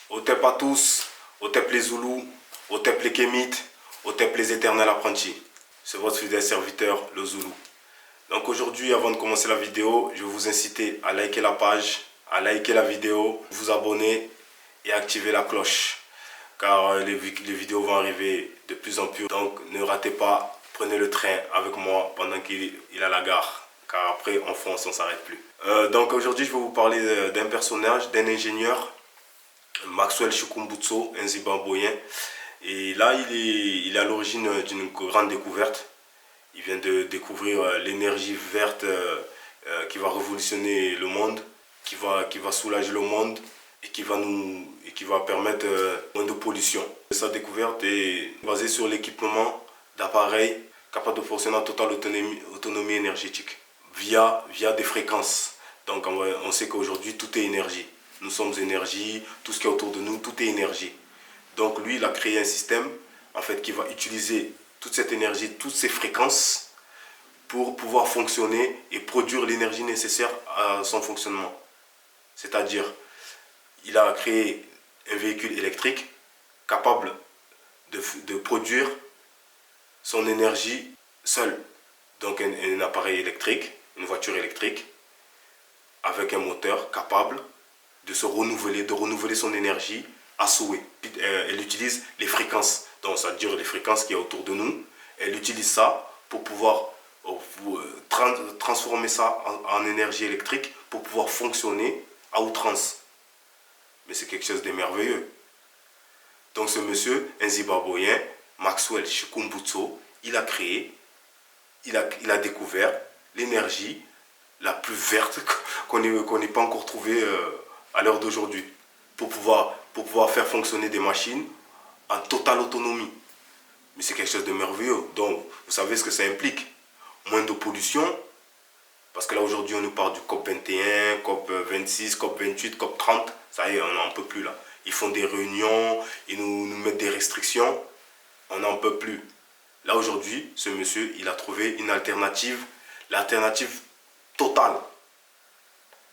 Otep à tous, Otep les Zoulous, Otep les Kémites, Otep les éternels apprentis. C'est votre fidèle serviteur, le Zoulou. Donc aujourd'hui, avant de commencer la vidéo, je vais vous inciter à liker la page, à liker la vidéo, vous abonner et activer la cloche. Car les vidéos vont arriver de plus en plus. Donc ne ratez pas, prenez le train avec moi pendant qu'il est à la gare. Car après, en France, on ne s'arrête plus. Donc aujourd'hui, je vais vous parler d'un personnage, d'un ingénieur, Maxwell Chikumbutso, un Zimbabwéen. Et là, il est à l'origine d'une grande découverte. Il vient de découvrir l'énergie verte qui va révolutionner le monde, qui va soulager le monde et qui va permettre moins de pollution. Sa découverte est basée sur l'équipement d'appareils capables de fonctionner en totale autonomie énergétique via des fréquences. Donc on sait qu'aujourd'hui tout est énergie. Nous sommes énergie, tout ce qui est autour de nous, tout est énergie. Donc lui, il a créé un système en fait qui va utiliser toute cette énergie, toutes ces fréquences pour pouvoir fonctionner et produire l'énergie nécessaire à son fonctionnement. C'est-à-dire, il a créé un véhicule électrique capable de produire son énergie seul. Donc un appareil électrique, une voiture électrique, avec un moteur capable de se renouveler, de renouveler son énergie à souhait. Elle utilise les fréquences, donc c'est-à-dire les fréquences qui est autour de nous. Elle utilise ça pour pouvoir transformer ça en énergie électrique pour pouvoir fonctionner à outrance. Mais c'est quelque chose de merveilleux. Donc ce monsieur, un Zimbabwéen, Maxwell Chikumbutso, il a créé, il a découvert l'énergie la plus verte qu'on n'ait pas encore trouvée à l'heure d'aujourd'hui pour pouvoir faire fonctionner des machines en totale autonomie. Mais c'est quelque chose de merveilleux. Donc, vous savez ce que ça implique. Moins de pollution, parce que là aujourd'hui on nous parle du COP 21, COP 26, COP 28, COP 30. Ça y est, on n'en peut plus là. Ils font des réunions, ils nous mettent des restrictions. On n'en peut plus. Là aujourd'hui, ce monsieur, il a trouvé une alternative, l'alternative totale,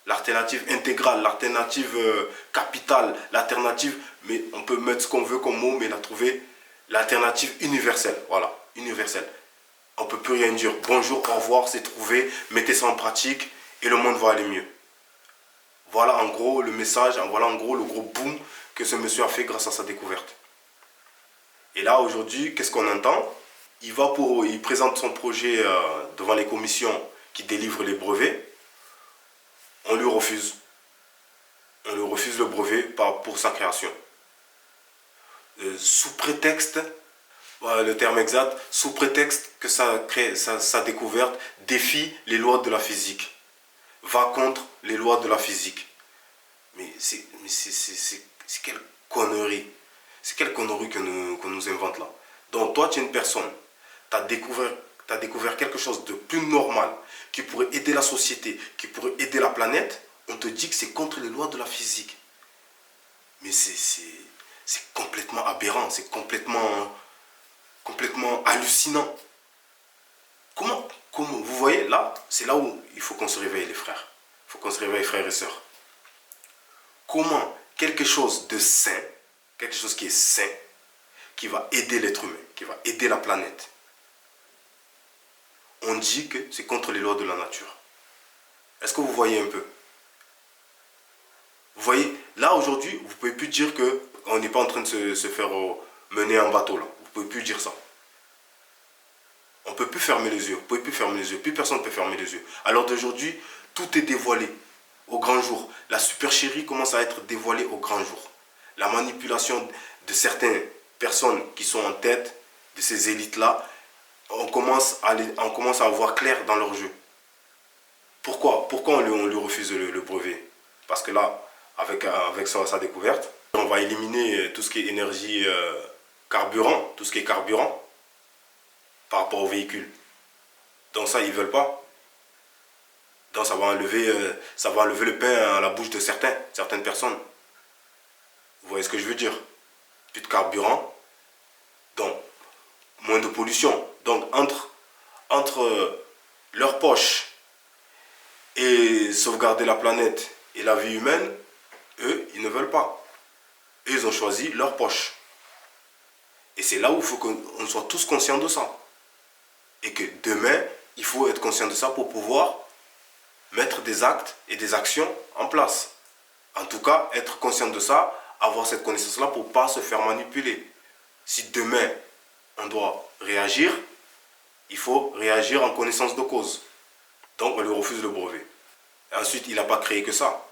l'alternative intégrale, l'alternative capitale, l'alternative, mais on peut mettre ce qu'on veut comme mot, mais il a trouvé l'alternative universelle. Voilà, universelle. On ne peut plus rien dire. Bonjour, au revoir, c'est trouvé, mettez ça en pratique et le monde va aller mieux. Voilà en gros le message, voilà en gros le gros boom que ce monsieur a fait grâce à sa découverte. Et là aujourd'hui, qu'est-ce qu'on entend? Il présente son projet devant les commissions qui délivrent les brevets. On lui refuse. On lui refuse le brevet pour sa création. Sous prétexte, voilà le terme exact, sous prétexte que sa découverte défie les lois de la physique, va contre les lois de la physique. Mais c'est quelle connerie. C'est quelle connerie qu'on nous invente là. Donc toi tu es une personne, tu as découvert quelque chose de plus normal, qui pourrait aider la société, qui pourrait aider la planète, on te dit que c'est contre les lois de la physique. Mais c'est complètement aberrant, c'est complètement hallucinant. Comment vous voyez là, c'est là où il faut qu'on se réveille les frères. Il faut qu'on se réveille frères et sœurs. Comment quelque chose de sain, quelque chose qui est sain, qui va aider l'être humain, qui va aider la planète, on dit que c'est contre les lois de la nature. Est-ce que vous voyez un peu? Vous voyez, là aujourd'hui, vous ne pouvez plus dire qu'on n'est pas en train de se faire mener en bateau là. Vous ne pouvez plus dire ça. On ne peut plus fermer les yeux. Vous ne pouvez plus fermer les yeux. Plus personne ne peut fermer les yeux. Alors d'aujourd'hui, tout est dévoilé au grand jour. La supercherie commence à être dévoilée au grand jour. La manipulation de certaines personnes qui sont en tête de ces élites-là, on commence à voir clair dans leur jeu. Pourquoi on lui refuse le brevet? Parce que là, avec sa découverte, on va éliminer tout ce qui est énergie carburant, tout ce qui est carburant par rapport au véhicule. Donc ça, ils ne veulent pas. Donc ça va enlever le pain à la bouche de certaines personnes. Vous voyez ce que je veux dire? Plus de carburant, donc moins de pollution. Donc entre leur poche et sauvegarder la planète et la vie humaine, eux, ils ne veulent pas. Et ils ont choisi leur poche. Et c'est là où il faut qu'on soit tous conscients de ça. Et que demain, il faut être conscient de ça pour pouvoir mettre des actes et des actions en place. En tout cas, être conscient de ça, avoir cette connaissance-là pour ne pas se faire manipuler. Si demain, on doit réagir, il faut réagir en connaissance de cause. Donc, on lui refuse le brevet. Et ensuite, il n'a pas créé que ça.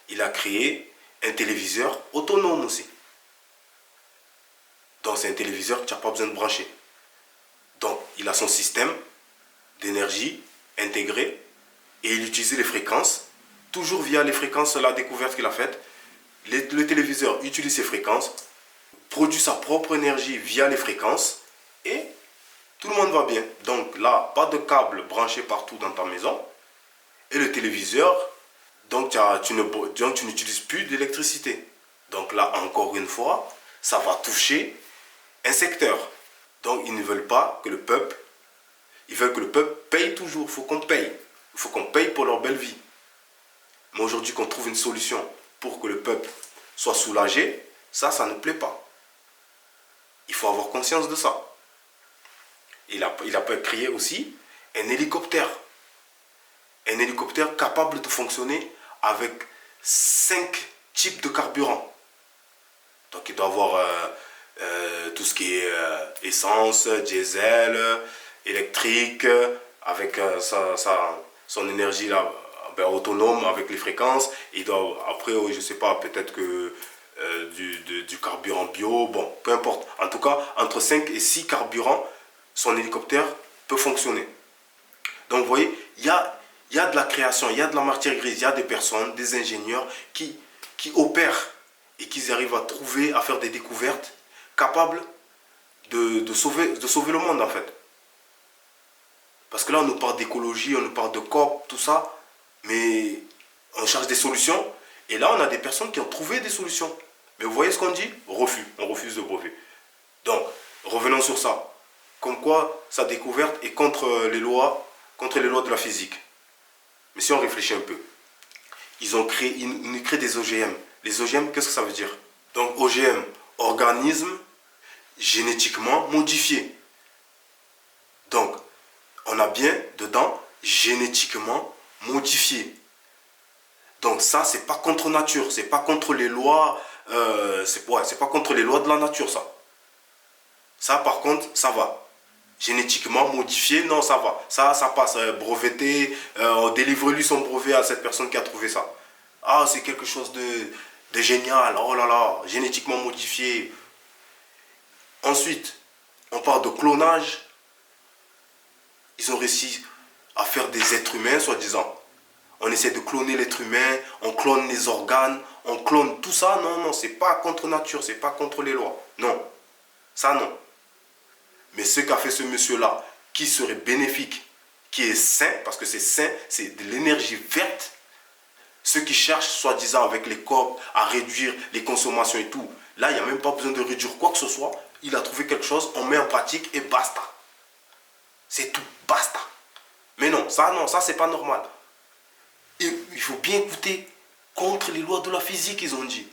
Il a créé un téléviseur autonome aussi. Donc, c'est un téléviseur que tu n'as pas besoin de brancher. Donc, il a son système d'énergie intégré et il utilise les fréquences, toujours via les fréquences, la découverte qu'il a faite. Le téléviseur utilise ces fréquences, produit sa propre énergie via les fréquences et tout le monde va bien. Donc là, pas de câble branché partout dans ta maison. Et le téléviseur, donc tu n'utilises plus d'électricité. Donc là, encore une fois, ça va toucher un secteur. Donc ils ne veulent pas que le peuple, ils veulent que le peuple paye toujours. Il faut qu'on paye. Il faut qu'on paye pour leur belle vie. Mais aujourd'hui, qu'on trouve une solution pour que le peuple soit soulagé, ça ne plaît pas. Il faut avoir conscience de ça. Il a créé aussi un hélicoptère. Un hélicoptère capable de fonctionner avec 5 types de carburant. Donc il doit avoir tout ce qui est essence, diesel, électrique, avec son énergie là, autonome avec les fréquences. Il doit, après, je ne sais pas, peut-être que du carburant bio, bon, peu importe. En tout cas, entre 5 et 6 carburants, son hélicoptère peut fonctionner. Donc vous voyez, il y a de la création, il y a de la matière grise, il y a des personnes, des ingénieurs qui opèrent et qui arrivent à trouver, à faire des découvertes capables de sauver le monde en fait. Parce que là on nous parle d'écologie, on nous parle de COP, tout ça, mais on cherche des solutions et là on a des personnes qui ont trouvé des solutions. Mais vous voyez ce qu'on dit? Refus, on refuse le brevet. Donc, revenons sur ça. Comme quoi sa découverte est contre les lois de la physique. Mais si on réfléchit un peu, ils créent des OGM. Les OGM, qu'est-ce que ça veut dire? Donc OGM, organisme génétiquement modifié. Donc, on a bien dedans génétiquement modifié. Donc ça, c'est pas contre nature, c'est pas contre les lois, c'est pas contre les lois de la nature ça. Ça par contre, ça va. Génétiquement modifié, non, ça va. Ça passe. Breveté, délivre-lui son brevet à cette personne qui a trouvé ça. Ah, c'est quelque chose de génial. Oh là là, génétiquement modifié. Ensuite, on parle de clonage. Ils ont réussi à faire des êtres humains, soi-disant. On essaie de cloner l'être humain, on clone les organes, on clone tout ça. Non, non, c'est pas contre nature, c'est pas contre les lois. Non, ça non. Mais ce qu'a fait ce monsieur-là, qui serait bénéfique, qui est sain, parce que c'est sain, c'est de l'énergie verte. Ceux qui cherchent, soi-disant, avec les COP, à réduire les consommations et tout, là, il n'y a même pas besoin de réduire quoi que ce soit. Il a trouvé quelque chose, on met en pratique et basta. C'est tout, basta. Mais non, ça c'est pas normal. Et il faut bien écouter contre les lois de la physique, ils ont dit.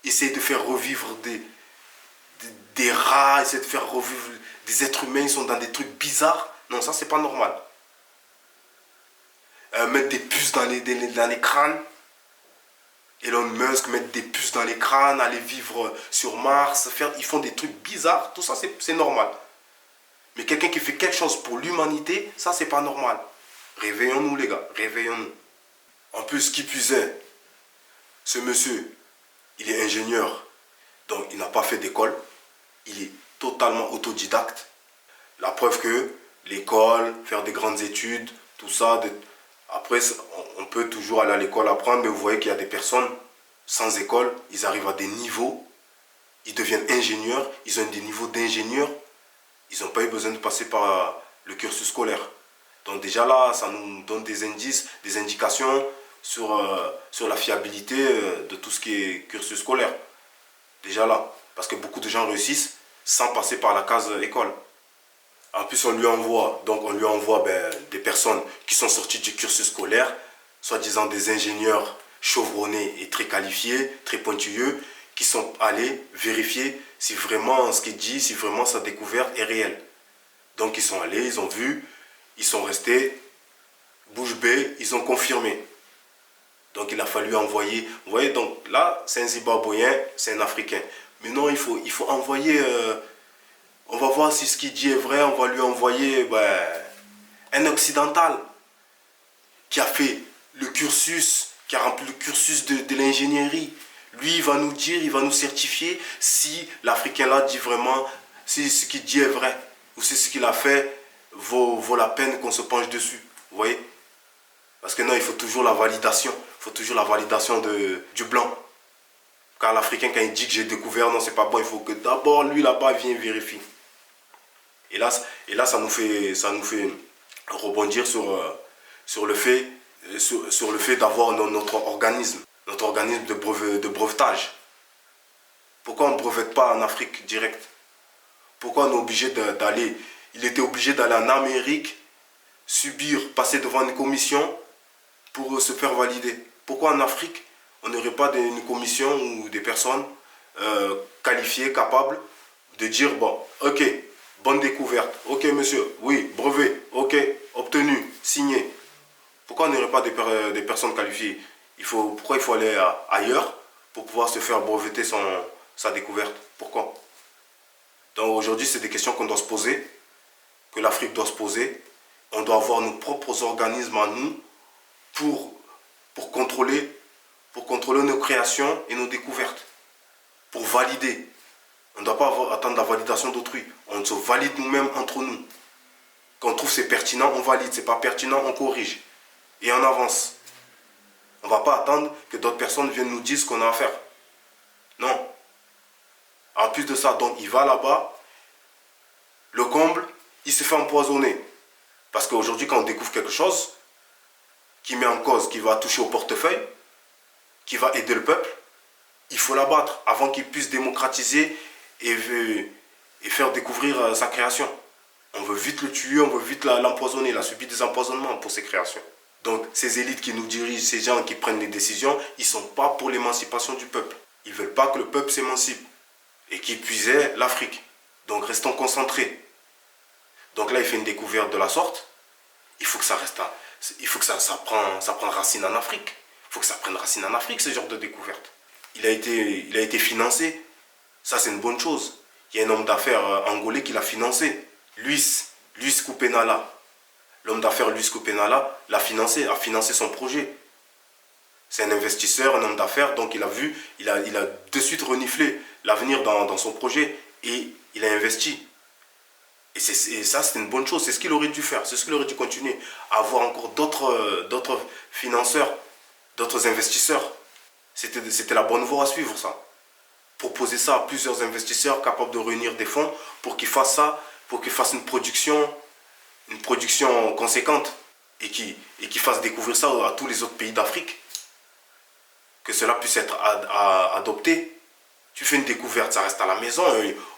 Essayer de faire revivre des rats, essayer de faire revivre des êtres humains, ils sont dans des trucs bizarres. Non, ça c'est pas normal. Mettre des puces dans les crânes. Elon Musk mettre des puces dans les crânes, aller vivre sur Mars, ils font des trucs bizarres, tout ça c'est normal. Mais quelqu'un qui fait quelque chose pour l'humanité, ça c'est pas normal. Réveillons-nous les gars, réveillons-nous. En plus, qui plus est, ce monsieur, il est ingénieur, donc il n'a pas fait d'école, il est totalement autodidacte. La preuve que l'école, faire des grandes études, tout ça, après on peut toujours aller à l'école apprendre, mais vous voyez qu'il y a des personnes sans école, ils arrivent à des niveaux, ils deviennent ingénieurs, ils ont des niveaux d'ingénieurs, ils n'ont pas eu besoin de passer par le cursus scolaire. Donc déjà là, ça nous donne des indices, des indications sur la fiabilité de tout ce qui est cursus scolaire. Déjà là, parce que beaucoup de gens réussissent sans passer par la case école. En plus, on lui envoie des personnes qui sont sorties du cursus scolaire, soi-disant des ingénieurs chevronnés et très qualifiés, très pointilleux, qui sont allés vérifier si vraiment ce qu'il dit, si vraiment sa découverte est réelle. Donc ils sont allés, ils ont vu, ils sont restés bouche bée, ils ont confirmé. Donc il a fallu envoyer, vous voyez, donc là c'est un Zimbabwéen, c'est un Africain. Mais non, il faut envoyer, on va voir si ce qu'il dit est vrai, on va lui envoyer un occidental qui a fait le cursus, qui a rempli le cursus de l'ingénierie. Lui, il va nous dire, il va nous certifier si l'Africain là dit vraiment, si ce qu'il dit est vrai, ou si ce qu'il a fait vaut la peine qu'on se penche dessus. Vous voyez? Parce que non, il faut toujours la validation. Il faut toujours la validation du blanc. Car l'Africain, quand il dit que j'ai découvert, non, c'est pas bon, il faut que d'abord lui là-bas vienne vérifier. Et là, ça nous fait rebondir sur le fait d'avoir notre organisme de brevetage. Pourquoi on ne brevette pas en Afrique direct? Pourquoi on est obligé d'aller? Il était obligé d'aller en Amérique, passer devant une commission pour se faire valider. Pourquoi en Afrique, on n'aurait pas une commission ou des personnes qualifiées, capables de dire, bon, ok, bonne découverte, ok monsieur, oui, brevet, ok, obtenu, signé. Pourquoi on n'aurait pas des personnes qualifiées? Pourquoi il faut aller ailleurs pour pouvoir se faire breveter sa découverte? Pourquoi? Donc aujourd'hui, c'est des questions qu'on doit se poser, que l'Afrique doit se poser. On doit avoir nos propres organismes à nous pour contrôler nos créations et nos découvertes, pour valider. On ne doit pas attendre la validation d'autrui. On se valide nous-mêmes entre nous. Quand on trouve c'est pertinent, on valide. C'est pas pertinent, on corrige. Et on avance. On ne va pas attendre que d'autres personnes viennent nous dire ce qu'on a à faire. Non. En plus de ça, donc il va là-bas, le comble, il se fait empoisonner. Parce qu'aujourd'hui, quand on découvre quelque chose qui met en cause, qui va toucher au portefeuille, qui va aider le peuple, il faut l'abattre avant qu'il puisse démocratiser et faire découvrir sa création. On veut vite le tuer, on veut vite l'empoisonner. Il a subi des empoisonnements pour ses créations. Donc ces élites qui nous dirigent, ces gens qui prennent les décisions, ils ne sont pas pour l'émancipation du peuple. Ils ne veulent pas que le peuple s'émancipe et qui puisait l'Afrique. Donc restons concentrés. Donc là, il fait une découverte de la sorte. Il faut que ça reste ça prenne racine en Afrique. Il faut que ça prenne racine en Afrique, ce genre de découverte. Il a été financé. Ça, c'est une bonne chose. Il y a un homme d'affaires angolais qui l'a financé. Luis Kupenala. L'homme d'affaires Luis Kupenala a financé son projet. C'est un investisseur, un homme d'affaires, donc il a de suite reniflé l'avenir dans son projet et il a investi. Et ça, c'est une bonne chose. C'est ce qu'il aurait dû faire. C'est ce qu'il aurait dû continuer. Avoir encore d'autres financeurs, d'autres investisseurs. C'était la bonne voie à suivre, ça. Proposer ça à plusieurs investisseurs capables de réunir des fonds pour qu'ils fassent ça, pour qu'ils fassent une production conséquente et qu'ils fassent découvrir ça à tous les autres pays d'Afrique. Que cela puisse être adopté. Tu fais une découverte, ça reste à la maison,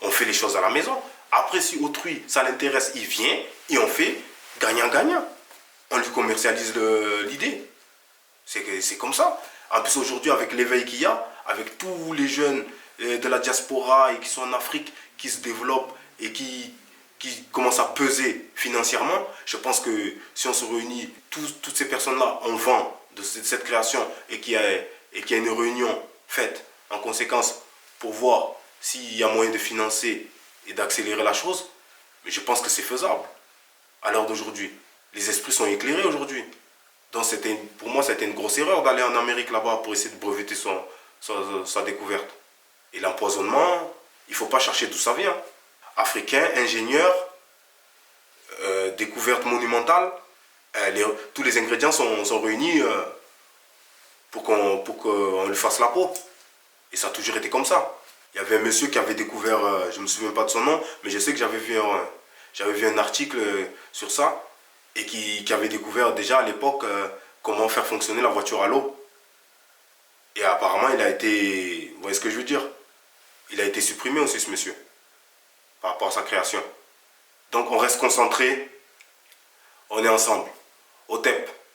on fait les choses à la maison. Après, si autrui, ça l'intéresse, il vient et on fait gagnant-gagnant. On lui commercialise l'idée. C'est comme ça. En plus, aujourd'hui, avec l'éveil qu'il y a, avec tous les jeunes de la diaspora et qui sont en Afrique, qui se développent et qui commencent à peser financièrement, je pense que si on se réunit, toutes ces personnes-là, on vend de cette création et qu'il y a une réunion faite en conséquence pour voir s'il y a moyen de financer et d'accélérer la chose, mais je pense que c'est faisable à l'heure d'aujourd'hui. Les esprits sont éclairés aujourd'hui. Donc pour moi, c'était une grosse erreur d'aller en Amérique là-bas pour essayer de breveter sa découverte. Et l'empoisonnement, il ne faut pas chercher d'où ça vient. Africain, ingénieur, découverte monumentale, tous les ingrédients sont réunis pour qu'on lui fasse la peau. Et ça a toujours été comme ça. Il y avait un monsieur qui avait découvert, je ne me souviens pas de son nom, mais je sais que j'avais vu un article sur ça, et qui avait découvert déjà à l'époque comment faire fonctionner la voiture à l'eau. Et apparemment, il a été, vous voyez ce que je veux dire? Il a été supprimé aussi, ce monsieur, par rapport à sa création. Donc on reste concentré, on est ensemble. OTEP,